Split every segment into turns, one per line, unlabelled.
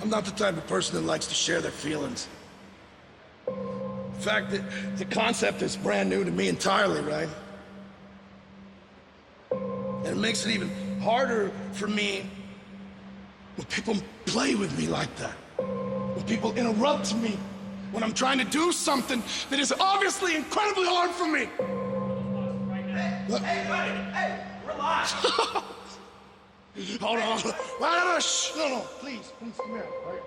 I'm not the type of person that likes to share their feelings. In fact, the concept is brand new to me entirely, right? And it makes it even harder for me when people play with me like that. When people interrupt me when I'm trying to do something that is obviously incredibly hard for me.
Hey, relax.
Hold on. No, please, come here. All right?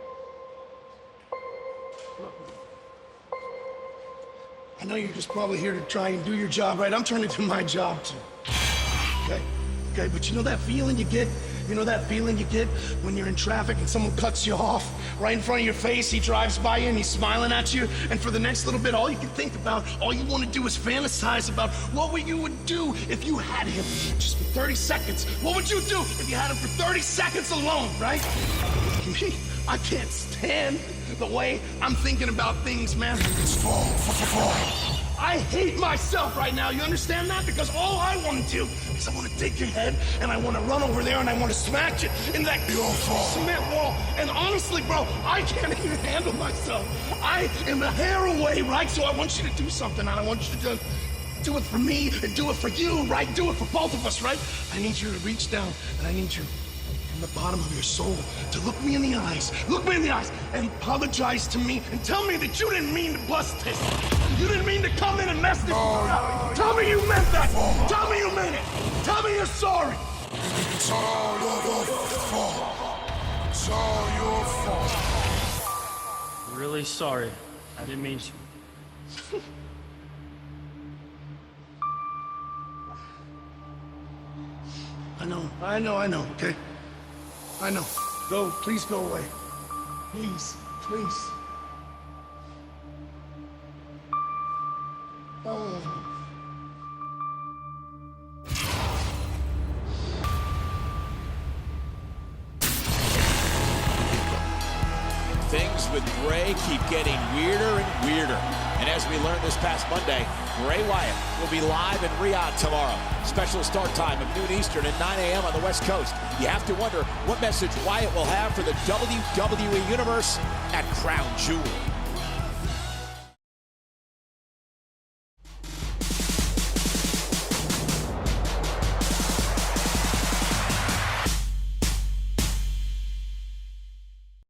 Look. I know you're just probably here to try and do your job, right? I'm trying to do my job too. Okay, but you know that feeling you get? You know that feeling you get when you're in traffic and someone cuts you off right in front of your face? He drives by you and he's smiling at you, and for the next little bit, all you can think about, all you want to do is fantasize about what you would do if you had him just for 30 seconds. What would you do if you had him for 30 seconds alone, right? Me, I can't stand the way I'm thinking about things, man. I hate myself right now, you understand that? Because all I want to do is I want to take your head and I want to run over there and I want to smash it into that cement wall. And honestly, bro, I can't even handle myself. I am a hair away, right? So I want you to do something, and I want you to do it for me and do it for you, right? Do it for both of us, right? I need you to reach down and I need you from the bottom of your soul to look me in the eyes, and apologize to me and tell me that you didn't mean to bust this. You didn't mean to come in and mess this up. Tell me you meant that. Tell me you meant it. Tell me you're sorry.
It's all your fault. It's all your fault.
Really sorry. I didn't mean to.
I know, okay? I know. Go, please go away. Please. Oh.
Things with Bray keep getting weirder and weirder. And as we learned this past Monday, Bray Wyatt will be live in Riyadh tomorrow. Special start time of noon Eastern and 9 a.m. on the West Coast. You have to wonder what message Wyatt will have for the WWE Universe at Crown Jewel.